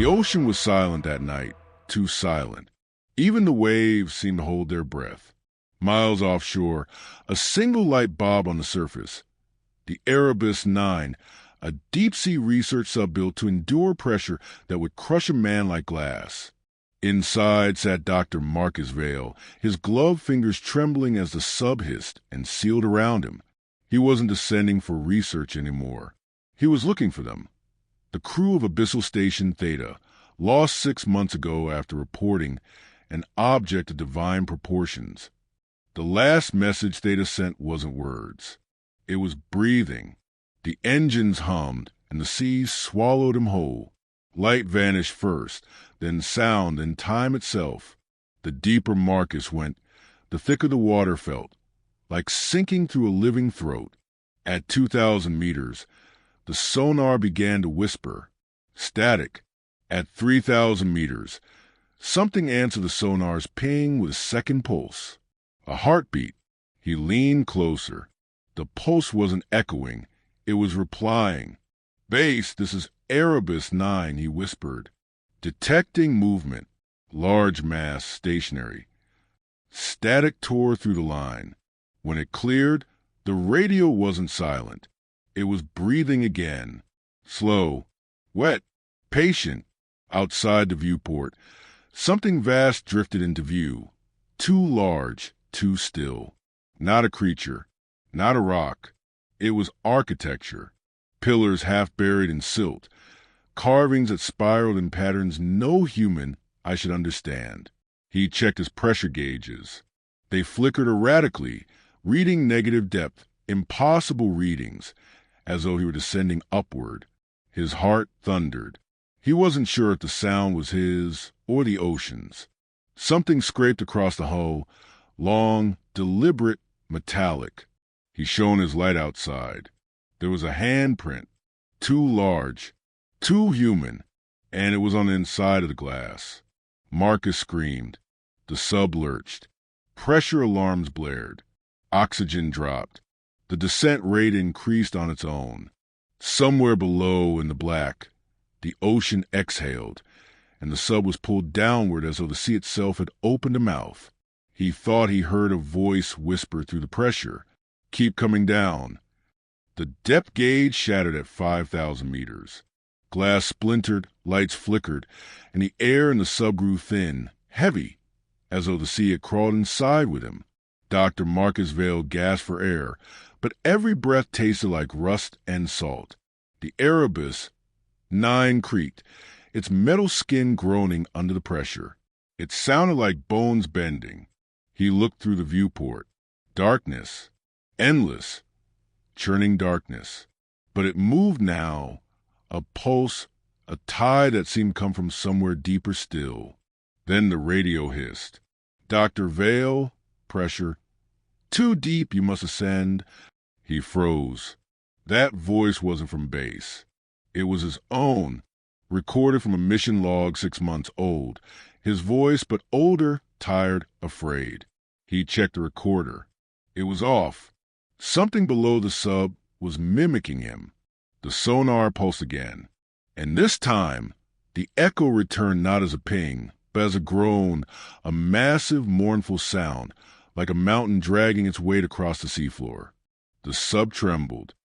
The ocean was silent that night, too silent. Even the waves seemed to hold their breath. Miles offshore, a single light bobbed on the surface. The Erebus 9, a deep-sea research sub built to endure pressure that would crush a man like glass. Inside sat Dr. Marcus Vale, his gloved fingers trembling as the sub hissed and sealed around him. He wasn't descending for research anymore. He was looking for them. The crew of Abyssal Station Theta, lost 6 months ago after reporting an object of divine proportions. The last message Theta sent wasn't words. It was breathing. The engines hummed, and the sea swallowed him whole. Light vanished first, then sound and time itself. The deeper Marcus went, the thicker the water felt, like sinking through a living throat. At 2,000 meters, the sonar began to whisper. Static. At 3,000 meters, something answered the sonar's ping with a second pulse. A heartbeat. He leaned closer. The pulse wasn't echoing. It was replying. "Base, this is Erebus 9, he whispered. Detecting movement. Large mass, stationary. Static tore through the line. When it cleared, the radio wasn't silent. It was breathing again. Slow. Wet. Patient. Outside the viewport, something vast drifted into view. Too large, too still. Not a creature. Not a rock. It was architecture. Pillars half buried in silt. Carvings that spiraled in patterns no human I should understand. He checked his pressure gauges. They flickered erratically, reading negative depth, impossible readings, as though he were descending upward. His heart thundered. He wasn't sure if the sound was his or the ocean's. Something scraped across the hull, long, deliberate, metallic. He shone his light outside. There was a handprint, too large, too human, and it was on the inside of the glass. Marcus screamed. The sub lurched. Pressure alarms blared. Oxygen dropped. The descent rate increased on its own. Somewhere below in the black, the ocean exhaled, and the sub was pulled downward as though the sea itself had opened a mouth. He thought he heard a voice whisper through the pressure, "Keep coming down." The depth gauge shattered at 5,000 meters. Glass splintered, lights flickered, and the air in the sub grew thin, heavy, as though the sea had crawled inside with him. Dr. Marcus Vale gasped for air, but every breath tasted like rust and salt. The Erebus 9 creaked, its metal skin groaning under the pressure. It sounded like bones bending. He looked through the viewport. Darkness. Endless. Churning darkness. But it moved now. A pulse, a tide that seemed to come from somewhere deeper still. Then the radio hissed. "Dr. Vale, pressure. Too deep you must ascend." He froze. That voice wasn't from base. It was his own, recorded from a mission log 6 months old. His voice, but older, tired, afraid. He checked the recorder. It was off. Something below the sub was mimicking him. The sonar pulsed again. And this time, the echo returned not as a ping, but as a groan, a massive, mournful sound, like a mountain dragging its weight across the seafloor. The sub trembled.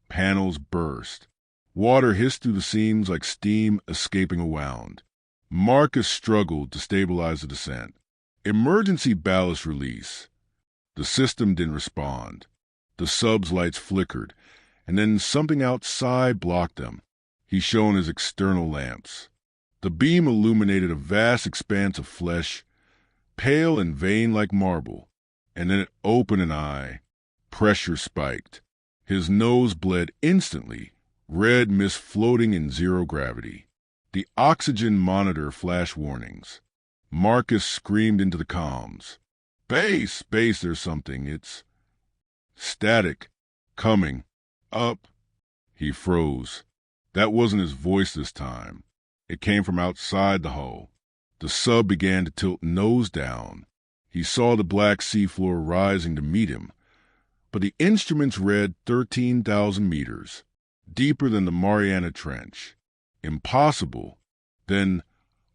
Panels burst. Water hissed through the seams like steam escaping a wound. Marcus struggled to stabilize the descent. Emergency ballast release. The system didn't respond. The sub's lights flickered, and then something outside blocked them. He shone his external lamps. The beam illuminated a vast expanse of flesh, pale and vein like marble, and then it opened an eye. Pressure spiked. His nose bled instantly, red mist floating in zero gravity. The oxygen monitor flashed warnings. Marcus screamed into the comms. "Base, base, there's something. It's static. Coming. Up." He froze. That wasn't his voice this time. It came from outside the hull. The sub began to tilt nose down. He saw the black seafloor rising to meet him, but the instruments read 13,000 meters, deeper than the Mariana Trench. Impossible. Then,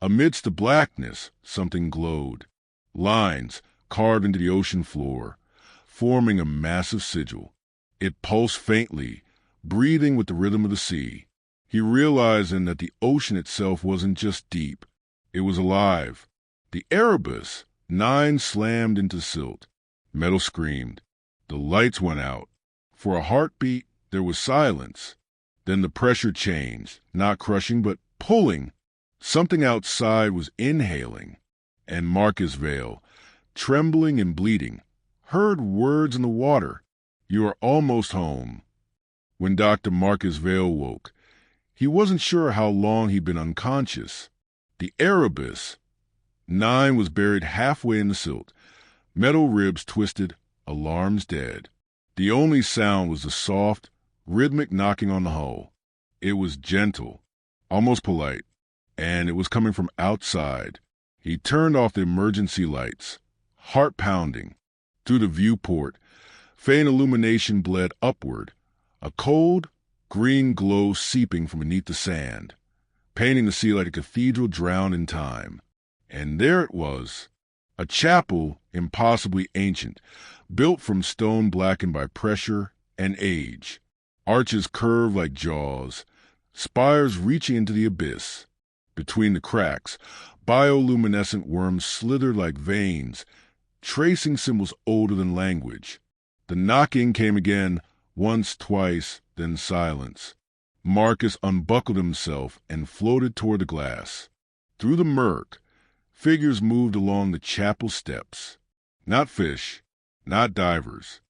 amidst the blackness, something glowed. Lines carved into the ocean floor, forming a massive sigil. It pulsed faintly, breathing with the rhythm of the sea. He realized then that the ocean itself wasn't just deep. It was alive. The Erebus, 9 slammed into silt. Metal screamed. The lights went out. For a heartbeat, there was silence. Then the pressure changed, not crushing, but pulling. Something outside was inhaling. And Marcus Vale, trembling and bleeding, heard words in the water. "You are almost home." When Dr. Marcus Vale woke, he wasn't sure how long he'd been unconscious. The Erebus 9 was buried halfway in the silt. Metal ribs twisted, alarms dead. The only sound was the soft, rhythmic knocking on the hull. It was gentle, almost polite, and it was coming from outside. He turned off the emergency lights, heart pounding. Through the viewport, faint illumination bled upward, a cold, green glow seeping from beneath the sand, painting the sea like a cathedral drowned in time. And there it was, a chapel impossibly ancient, built from stone blackened by pressure and age. Arches curved like jaws, spires reaching into the abyss. Between the cracks, bioluminescent worms slithered like veins, tracing symbols older than language. The knocking came again, once, twice, then silence. Marcus unbuckled himself and floated toward the glass. Through the murk, figures moved along the chapel steps. Not fish, not divers.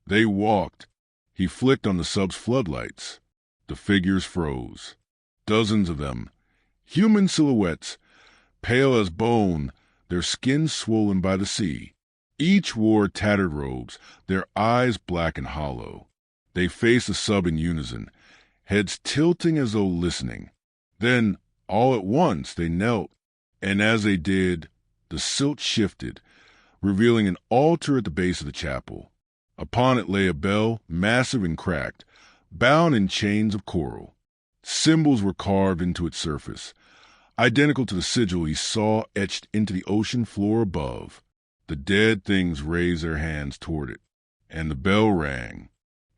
They walked. He flicked on the sub's floodlights. The figures froze. Dozens of them. Human silhouettes, pale as bone, their skins swollen by the sea. Each wore tattered robes, their eyes black and hollow. They faced the sub in unison, heads tilting as though listening. Then, all at once, they knelt, and as they did, the silt shifted, revealing an altar at the base of the chapel. Upon it lay a bell, massive and cracked, bound in chains of coral. Symbols were carved into its surface, identical to the sigil he saw etched into the ocean floor above. The dead things raised their hands toward it, and the bell rang.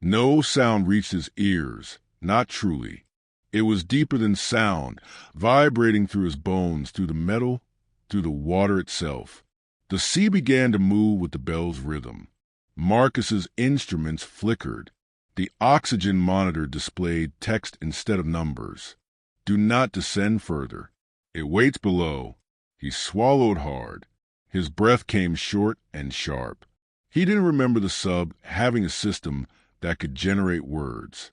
No sound reached his ears, not truly. It was deeper than sound, vibrating through his bones, through the metal, through the water itself. The sea began to move with the bell's rhythm. Marcus's instruments flickered. The oxygen monitor displayed text instead of numbers. "Do not descend further. It waits below." He swallowed hard. His breath came short and sharp. He didn't remember the sub having a system that could generate words.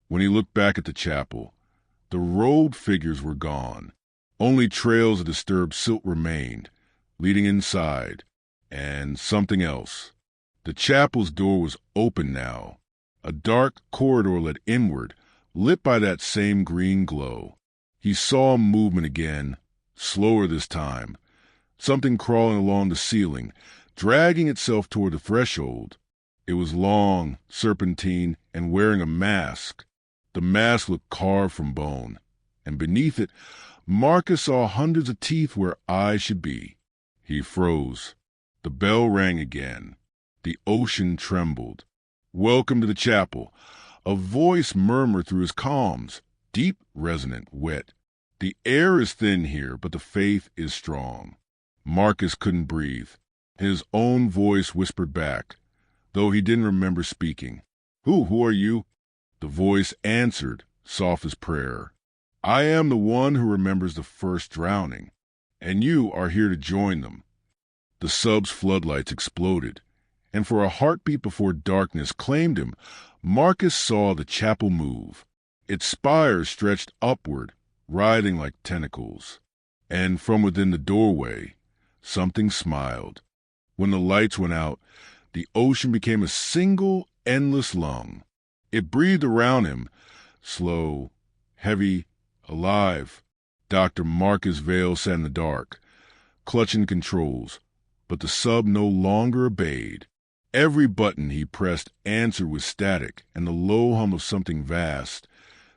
When he looked back at the chapel, the robed figures were gone. Only trails of disturbed silt remained, leading inside, and something else. The chapel's door was open now. A dark corridor led inward, lit by that same green glow. He saw movement again, slower this time. Something crawling along the ceiling, dragging itself toward the threshold. It was long, serpentine, and wearing a mask. The mask looked carved from bone, and beneath it, Marcus saw hundreds of teeth where eyes should be. He froze. The bell rang again. The ocean trembled. "Welcome to the chapel." A voice murmured through his calms, deep, resonant, wet. "The air is thin here, but the faith is strong." Marcus couldn't breathe. His own voice whispered back, though he didn't remember speaking. Who are you?" The voice answered, soft as prayer. "I am the one who remembers the first drowning, and you are here to join them." The sub's floodlights exploded, and for a heartbeat before darkness claimed him, Marcus saw the chapel move. Its spires stretched upward, writhing like tentacles. And from within the doorway, something smiled. When the lights went out, the ocean became a single, endless lung. It breathed around him, slow, heavy, alive. Dr. Marcus Vale sat in the dark, clutching controls, but the sub no longer obeyed. Every button he pressed answered with static and the low hum of something vast,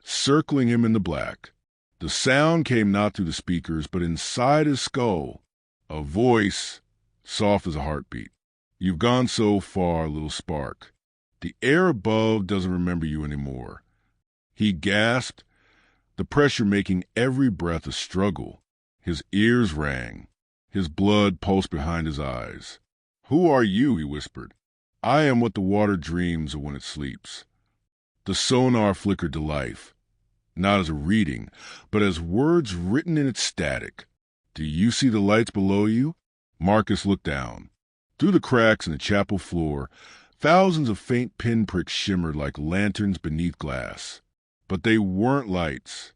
circling him in the black. The sound came not through the speakers, but inside his skull. A voice, soft as a heartbeat. You've gone so far, little spark. The air above doesn't remember you anymore. He gasped, the pressure making every breath a struggle. His ears rang. His blood pulsed behind his eyes. Who are you? He whispered. I am what the water dreams of when it sleeps. The sonar flickered to life, not as a reading, but as words written in its static. Do you see the lights below you? Marcus looked down. Through the cracks in the chapel floor, thousands of faint pinpricks shimmered like lanterns beneath glass. But they weren't lights.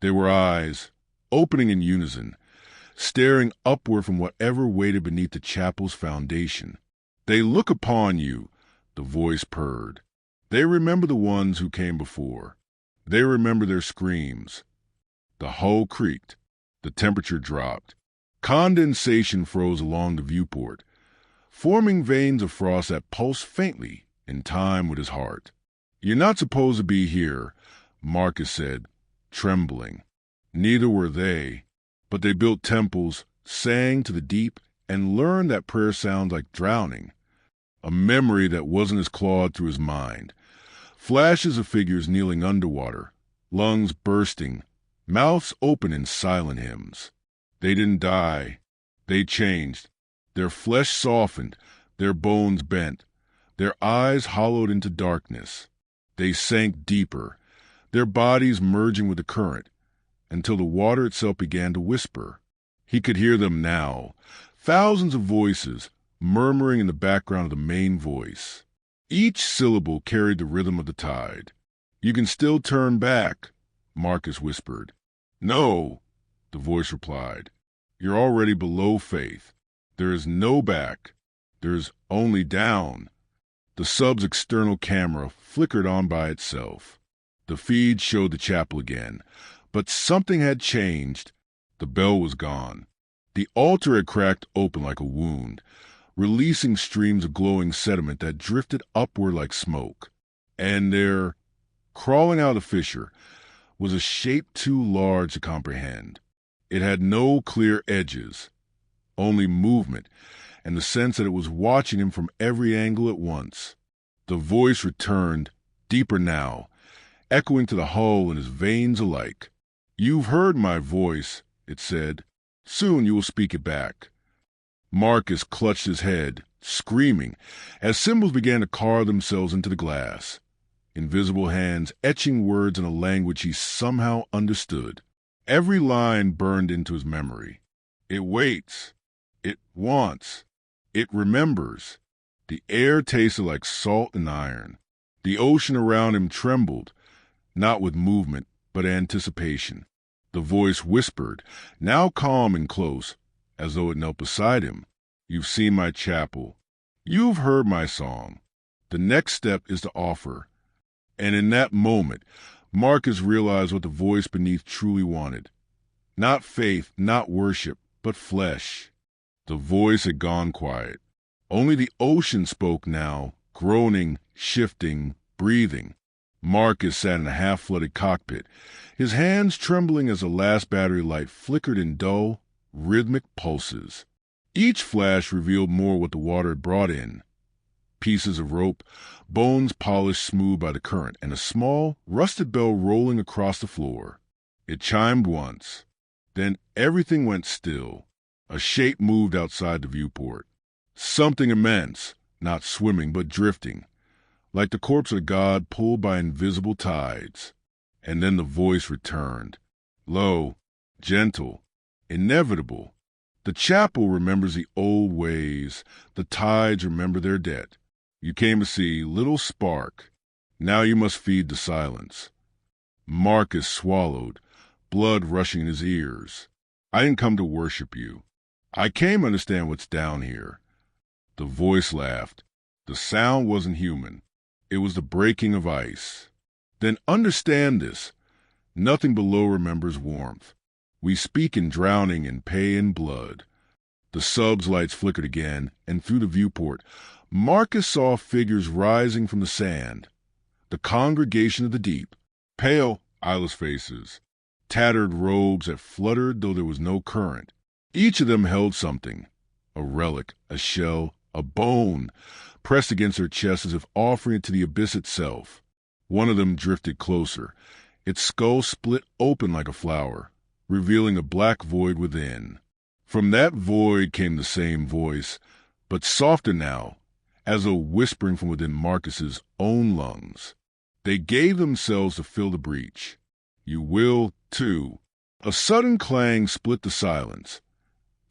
They were eyes, opening in unison, staring upward from whatever waited beneath the chapel's foundation. They look upon you, the voice purred. They remember the ones who came before. They remember their screams. The hull creaked. The temperature dropped. Condensation froze along the viewport, forming veins of frost that pulsed faintly in time with his heart. You're not supposed to be here, Marcus said, trembling. Neither were they, but they built temples, sang to the deep, and learned that prayer sounds like drowning. A memory that wasn't as clawed through his mind. Flashes of figures kneeling underwater, lungs bursting, mouths open in silent hymns. They didn't die. They changed. Their flesh softened, their bones bent, their eyes hollowed into darkness. They sank deeper, their bodies merging with the current, until the water itself began to whisper. He could hear them now, thousands of voices murmuring in the background of the main voice. Each syllable carried the rhythm of the tide. You can still turn back, Marcus whispered. No, the voice replied. You're already below faith. There is no back. There is only down. The sub's external camera flickered on by itself. The feed showed the chapel again, but something had changed. The bell was gone. The altar had cracked open like a wound, releasing streams of glowing sediment that drifted upward like smoke. And there, crawling out of the fissure, was a shape too large to comprehend. It had no clear edges, only movement, and the sense that it was watching him from every angle at once. The voice returned, deeper now, echoing to the hull and his veins alike. You've heard my voice, it said. Soon you will speak it back. Marcus clutched his head, screaming, as symbols began to carve themselves into the glass. Invisible hands etching words in a language he somehow understood. Every line burned into his memory. It waits. It wants. It remembers. The air tasted like salt and iron. The ocean around him trembled, not with movement, but anticipation. The voice whispered, now calm and close, as though it knelt beside him. You've seen my chapel. You've heard my song. The next step is to offer. And in that moment, Marcus realized what the voice beneath truly wanted. Not faith, not worship, but flesh. The voice had gone quiet. Only the ocean spoke now, groaning, shifting, breathing. Marcus sat in a half-flooded cockpit, his hands trembling as the last battery light flickered in dull, rhythmic pulses. Each flash revealed more what the water had brought in. Pieces of rope, bones polished smooth by the current, and a small, rusted bell rolling across the floor. It chimed once. Then everything went still. A shape moved outside the viewport. Something immense, not swimming but drifting, like the corpse of a god pulled by invisible tides. And then the voice returned, low, gentle, inevitable. The chapel remembers the old ways, the tides remember their debt. You came to see, little spark. Now you must feed the silence. Marcus swallowed, blood rushing in his ears. I didn't come to worship you. I came to understand what's down here. The voice laughed. The sound wasn't human. It was the breaking of ice. Then understand this. Nothing below remembers warmth. We speak in drowning and pay in blood. The sub's lights flickered again, and through the viewport, Marcus saw figures rising from the sand. The congregation of the deep. Pale, eyeless faces. tattered robes that fluttered though there was no current. Each of them held something, a relic, a shell, a bone, pressed against their chest as if offering it to the abyss itself. One of them drifted closer, its skull split open like a flower, revealing a black void within. From that void came the same voice, but softer now, as though whispering from within Marcus's own lungs. They gave themselves to fill the breach. You will, too. A sudden clang split the silence.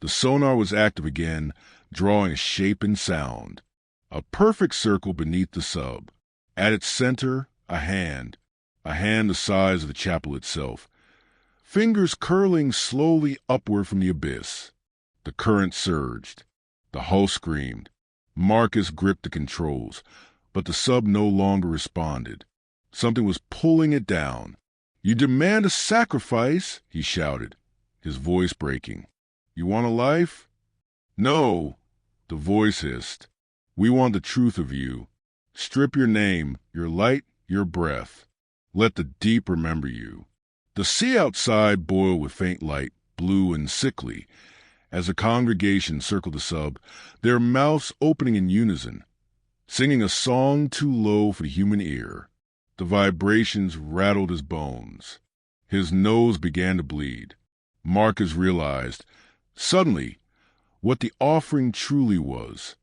The sonar was active again, drawing a shape and sound. A perfect circle beneath the sub. At its center, a hand the size of the chapel itself, fingers curling slowly upward from the abyss. The current surged. The hull screamed. Marcus gripped the controls, but the sub no longer responded. Something was pulling it down. You demand a sacrifice, he shouted, his voice breaking. You want a life? No, the voice hissed. We want the truth of you. Strip your name, your light, your breath. Let the deep remember you. The sea outside boiled with faint light, blue and sickly, as the congregation circled the sub, their mouths opening in unison, singing a song too low for the human ear. The vibrations rattled his bones. His nose began to bleed. Marcus realized, suddenly, what the offering truly was.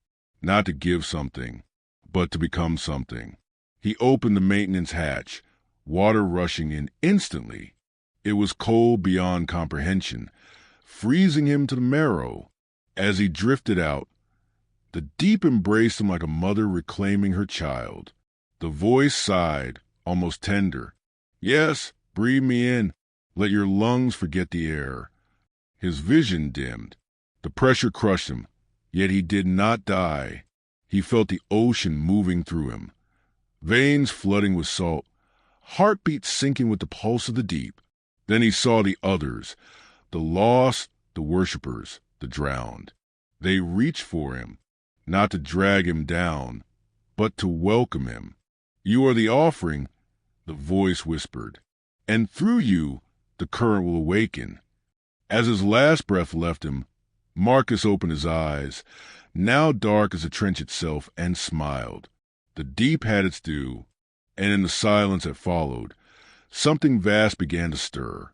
Not to give something, but to become something. He opened the maintenance hatch, water rushing in instantly. It was cold beyond comprehension, freezing him to the marrow. As he drifted out, the deep embraced him like a mother reclaiming her child. The voice sighed, almost tender. Yes, breathe me in. Let your lungs forget the air. His vision dimmed. The pressure crushed him, yet he did not die. He felt the ocean moving through him, veins flooding with salt, heartbeat sinking with the pulse of the deep. Then he saw the others, the lost, the worshippers, the drowned. They reached for him, not to drag him down, but to welcome him. You are the offering, the voice whispered, and through you the current will awaken. As his last breath left him, Marcus opened his eyes, now dark as the trench itself, and smiled. The deep had its due, and in the silence that followed, something vast began to stir.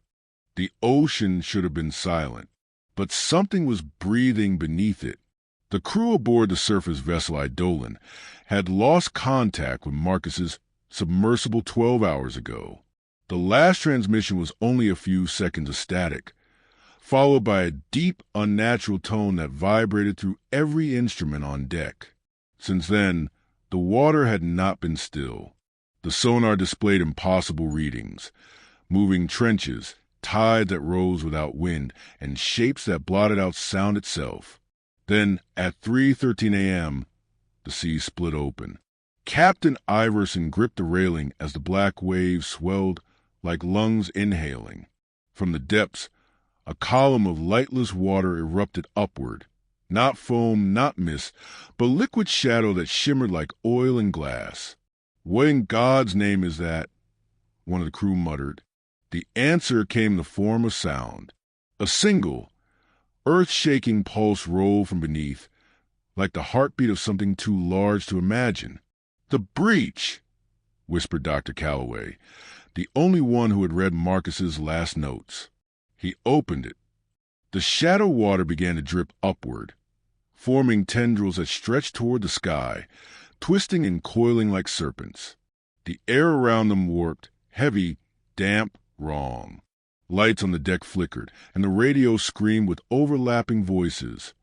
The ocean should have been silent, but something was breathing beneath it. The crew aboard the surface vessel Eidolon had lost contact with Marcus's submersible 12 hours ago. The last transmission was only a few seconds of static, followed by a deep, unnatural tone that vibrated through every instrument on deck. Since then, the water had not been still. The sonar displayed impossible readings, moving trenches, tide that rose without wind, and shapes that blotted out sound itself. Then, at 3:13 a.m., the sea split open. Captain Iverson gripped the railing as the black waves swelled like lungs inhaling. From the depths, a column of lightless water erupted upward. Not foam, not mist, but liquid shadow that shimmered like oil and glass. What in God's name is that? One of the crew muttered. The answer came in the form of sound. A single, earth-shaking pulse rolled from beneath, like the heartbeat of something too large to imagine. The breach, whispered Dr. Calloway, the only one who had read Marcus's last notes. He opened it. The shadow water began to drip upward, forming tendrils that stretched toward the sky, twisting and coiling like serpents. The air around them warped, heavy, damp, wrong. Lights on the deck flickered, and the radio screamed with overlapping voices.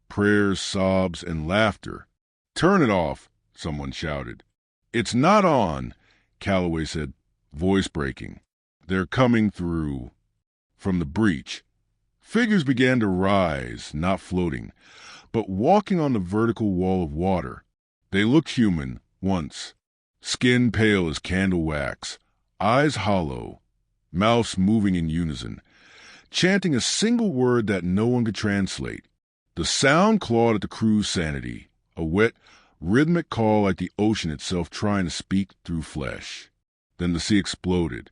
Prayers, sobs, and laughter. "Turn it off," someone shouted. "It's not on," Calloway said, voice breaking. "They're coming through." From the breach, figures began to rise, not floating, but walking on the vertical wall of water. They looked human, once, skin pale as candle wax, eyes hollow, mouths moving in unison, chanting a single word that no one could translate. The sound clawed at the crew's sanity, a wet, rhythmic call like the ocean itself trying to speak through flesh. Then the sea exploded.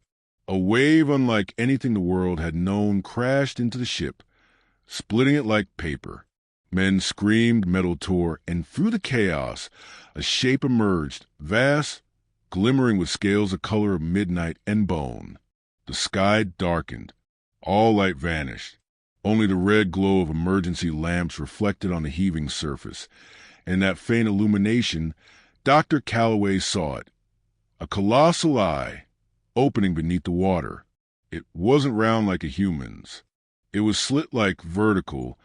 A wave unlike anything the world had known crashed into the ship, splitting it like paper. Men screamed, metal tore, and through the chaos, a shape emerged, vast, glimmering with scales the color of midnight and bone. The sky darkened. All light vanished. Only the red glow of emergency lamps reflected on the heaving surface. In that faint illumination, Dr. Calloway saw it. A colossal eye, opening beneath the water. It wasn't round like a human's. It was slit-like vertical,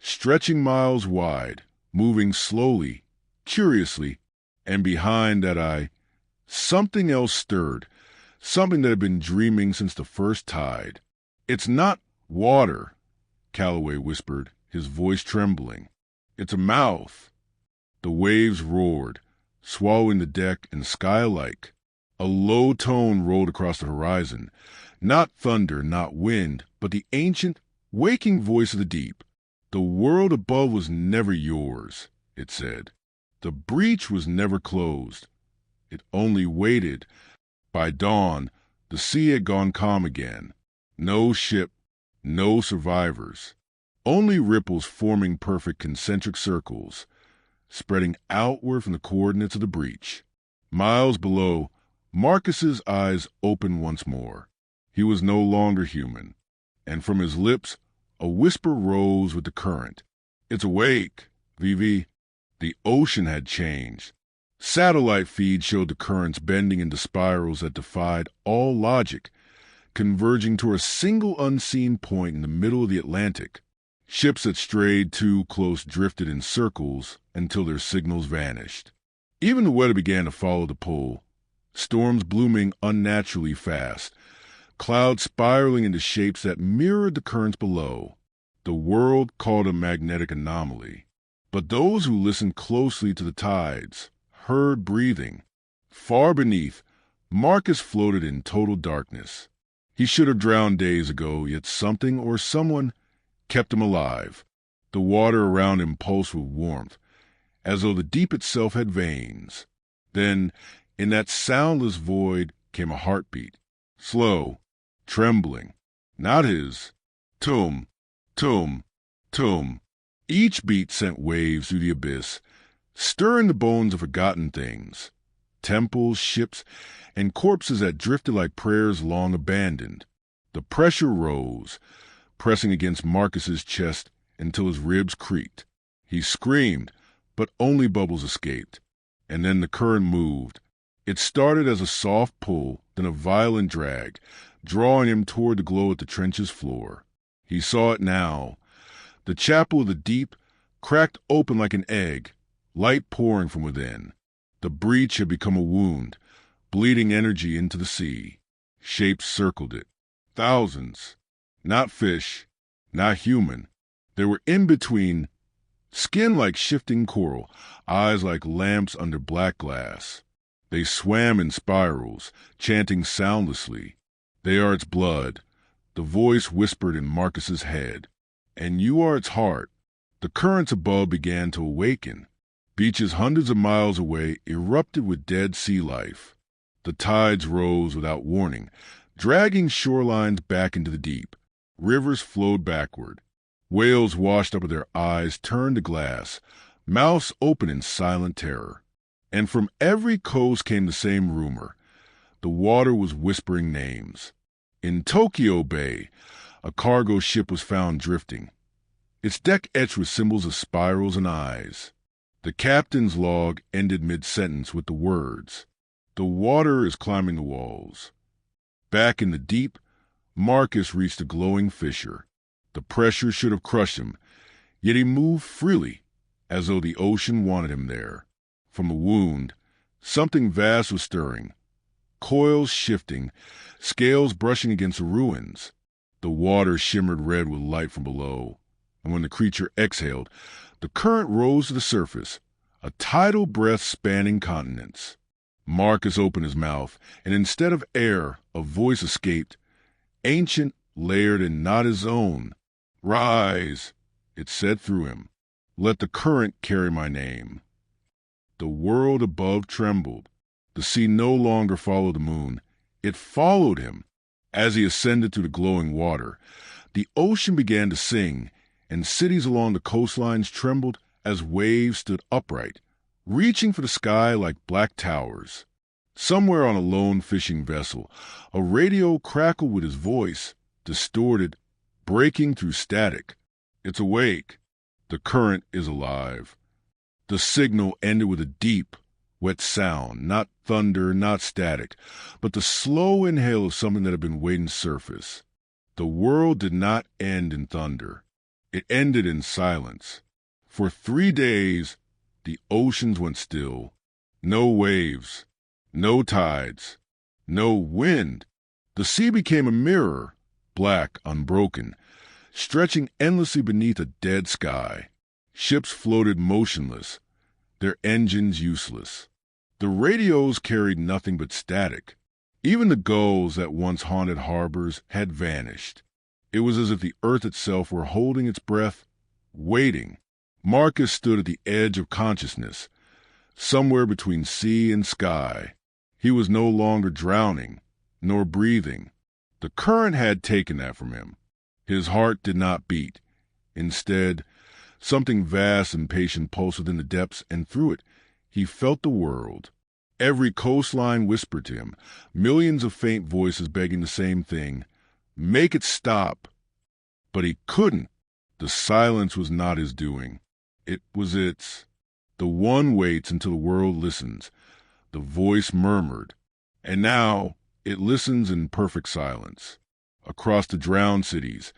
stretching miles wide, moving slowly, curiously, and behind that eye, something else stirred, something that had been dreaming since the first tide. "It's not water," Calloway whispered, his voice trembling. "It's a mouth." The waves roared, swallowing the deck and sky alike. A low tone rolled across the horizon, not thunder, not wind, but the ancient, waking voice of the deep. "The world above was never yours," it said. "The breach was never closed. It only waited. By dawn, the sea had gone calm again. No ship, no survivors. Only ripples forming perfect concentric circles, spreading outward from the coordinates of the breach." Miles below, Marcus's eyes opened once more. He was no longer human, and from his lips a whisper rose with the current. "It's awake, Vivi." The ocean had changed. Satellite feeds showed the currents bending into spirals that defied all logic, converging to a single unseen point in the middle of the Atlantic. Ships that strayed too close drifted in circles until their signals vanished. Even the weather began to follow the pull. Storms blooming unnaturally fast, clouds spiraling into shapes that mirrored the currents below. The world called a magnetic anomaly. But those who listened closely to the tides heard breathing. Far beneath, Marcus floated in total darkness. He should have drowned days ago, yet something or someone kept him alive. The water around him pulsed with warmth, as though the deep itself had veins. Then, in that soundless void, came a heartbeat. Slow, trembling. Not his. Tum, tum, tum. Each beat sent waves through the abyss, stirring the bones of forgotten things. Temples, ships, and corpses that drifted like prayers long abandoned. The pressure rose, pressing against Marcus's chest until his ribs creaked. He screamed, but only bubbles escaped. And then the current moved. It started as a soft pull, then a violent drag, drawing him toward the glow at the trench's floor. He saw it now. The chapel of the deep cracked open like an egg, light pouring from within. The breach had become a wound, bleeding energy into the sea. Shapes circled it. Thousands. Not fish, not human. They were in between, skin like shifting coral, eyes like lamps under black glass. They swam in spirals, chanting soundlessly. "They are its blood," the voice whispered in Marcus's head. "And you are its heart." The currents above began to awaken. Beaches hundreds of miles away erupted with dead sea life. The tides rose without warning, dragging shorelines back into the deep. Rivers flowed backward. Whales washed up with their eyes turned to glass, mouths open in silent terror. And from every coast came the same rumor. The water was whispering names. In Tokyo Bay, a cargo ship was found drifting, its deck etched with symbols of spirals and eyes. The captain's log ended mid-sentence with the words, "The water is climbing the walls." Back in the deep, Marcus reached a glowing fissure. The pressure should have crushed him, yet he moved freely, as though the ocean wanted him there. From a wound, something vast was stirring, coils shifting, scales brushing against the ruins. The water shimmered red with light from below, and when the creature exhaled, the current rose to the surface, a tidal breath spanning continents. Marcus opened his mouth, and instead of air, a voice escaped, ancient, layered, and not his own. "Rise," it said through him. "Let the current carry my name." The world above trembled. The sea no longer followed the moon. It followed him. As he ascended through the glowing water, the ocean began to sing, and cities along the coastlines trembled as waves stood upright, reaching for the sky like black towers. Somewhere on a lone fishing vessel, a radio crackled with his voice, distorted, breaking through static. "It's awake. The current is alive." The signal ended with a deep, wet sound, not thunder, not static, but the slow inhale of something that had been waiting to surface. The world did not end in thunder. It ended in silence. For 3 days, the oceans went still. No waves, no tides, no wind. The sea became a mirror, black, unbroken, stretching endlessly beneath a dead sky. Ships floated motionless, their engines useless. The radios carried nothing but static. Even the gulls that once haunted harbors had vanished. It was as if the earth itself were holding its breath, waiting. Marcus stood at the edge of consciousness, somewhere between sea and sky. He was no longer drowning, nor breathing. The current had taken that from him. His heart did not beat. Instead, something vast and patient pulsed within the depths, and through it he felt the world. Every coastline whispered to him, millions of faint voices begging the same thing: make it stop. But he couldn't. The silence was not his doing. It was its. The one waits until the world listens. The voice murmured, and now it listens in perfect silence. Across the drowned cities,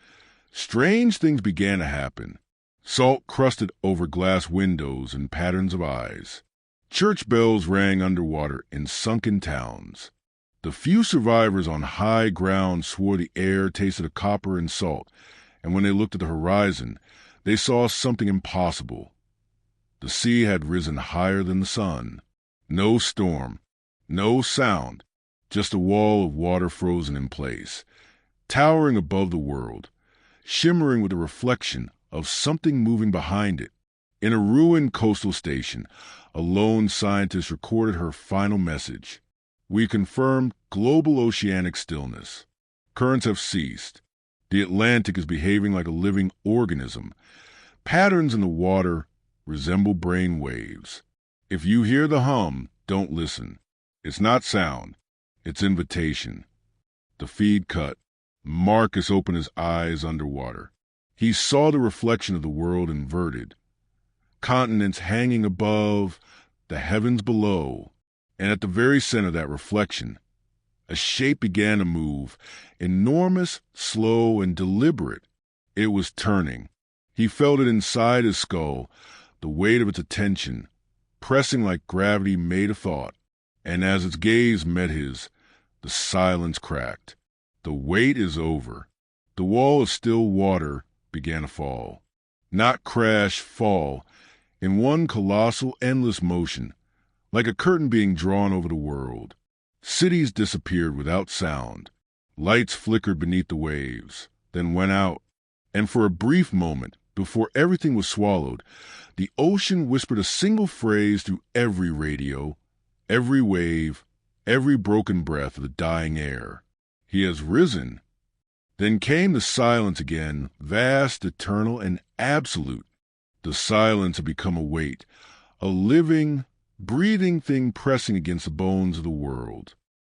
strange things began to happen. Salt crusted over glass windows and patterns of eyes. Church bells rang underwater in sunken towns. The few survivors on high ground swore the air tasted of copper and salt, and when they looked at the horizon, they saw something impossible. The sea had risen higher than the sun. No storm, no sound, just a wall of water frozen in place, towering above the world, shimmering with the reflection of something moving behind it. In a ruined coastal station, a lone scientist recorded her final message. "We confirmed global oceanic stillness. Currents have ceased. The Atlantic is behaving like a living organism. Patterns in the water resemble brain waves. If you hear the hum, don't listen. It's not sound. It's invitation." The feed cut. Marcus opened his eyes underwater. He saw the reflection of the world inverted. Continents hanging above, the heavens below, and at the very center of that reflection, a shape began to move, enormous, slow, and deliberate. It was turning. He felt it inside his skull, the weight of its attention, pressing like gravity made of thought, and as its gaze met his, the silence cracked. The wait is over. The wall of still water began to fall. Not crash, fall, in one colossal, endless motion, like a curtain being drawn over the world. Cities disappeared without sound. Lights flickered beneath the waves, then went out. And for a brief moment, before everything was swallowed, the ocean whispered a single phrase through every radio, every wave, every broken breath of the dying air: "He has risen." Then came the silence again, vast, eternal, and absolute. The silence had become a weight, a living, breathing thing pressing against the bones of the world.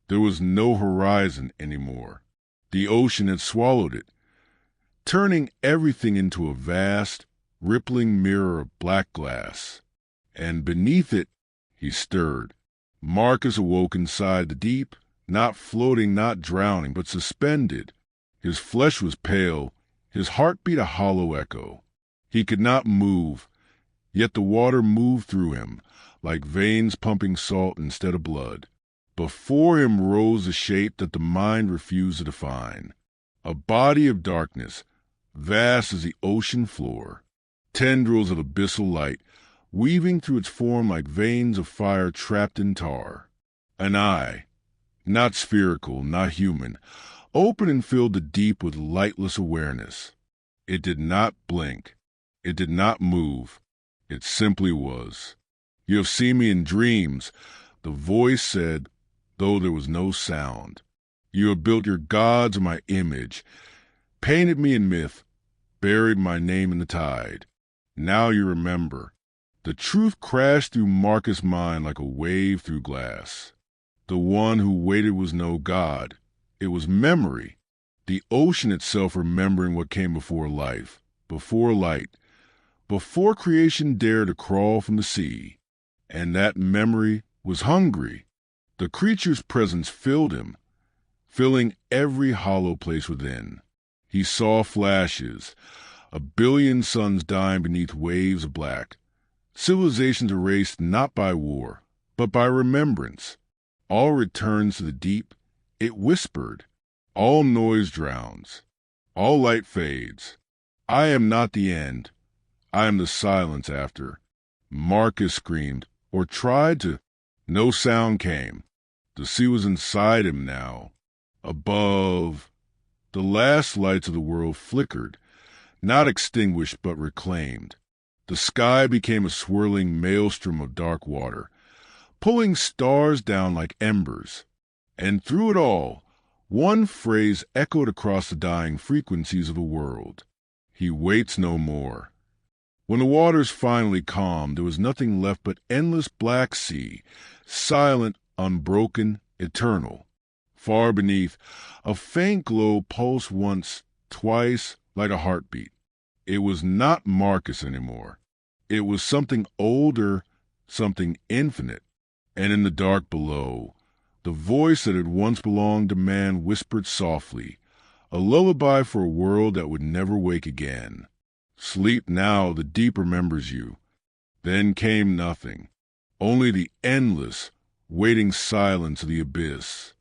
There was no horizon anymore. The ocean had swallowed it, turning everything into a vast, rippling mirror of black glass. And beneath it, he stirred. Marcus awoke inside the deep, not floating, not drowning, but suspended. His flesh was pale, his heart beat a hollow echo. He could not move, yet the water moved through him, like veins pumping salt instead of blood. Before him rose a shape that the mind refused to define. A body of darkness, vast as the ocean floor. Tendrils of abyssal light, weaving through its form like veins of fire trapped in tar. An eye, not spherical, not human, open and filled the deep with lightless awareness. It did not blink. It did not move. It simply was. "You have seen me in dreams," the voice said, though there was no sound. You have built your gods in my image, painted me in myth, buried my name in the tide. Now you remember. The truth crashed through Marcus' mind like a wave through glass. The one who waited was no god. It was memory. The ocean itself remembering what came before life, before light, before creation dared to crawl from the sea. And that memory was hungry. The creature's presence filled him, filling every hollow place within. He saw flashes, a billion suns dying beneath waves of black. Civilizations erased not by war, but by remembrance. All returns to the deep. It whispered. All noise drowns. All light fades. I am not the end. I am the silence after. Marcus screamed, or tried to. No sound came. The sea was inside him now. Above. The last lights of the world flickered, not extinguished but reclaimed. The sky became a swirling maelstrom of dark water, pulling stars down like embers. And through it all, one phrase echoed across the dying frequencies of the world. He waits no more. When the waters finally calmed, there was nothing left but endless black sea, silent, unbroken, eternal. Far beneath, a faint glow pulsed once, twice, like a heartbeat. It was not Marcus anymore. It was something older, something infinite. And in the dark below, the voice that had once belonged to man whispered softly, a lullaby for a world that would never wake again. Sleep now, the deep remembers you. Then came nothing, only the endless, waiting silence of the abyss.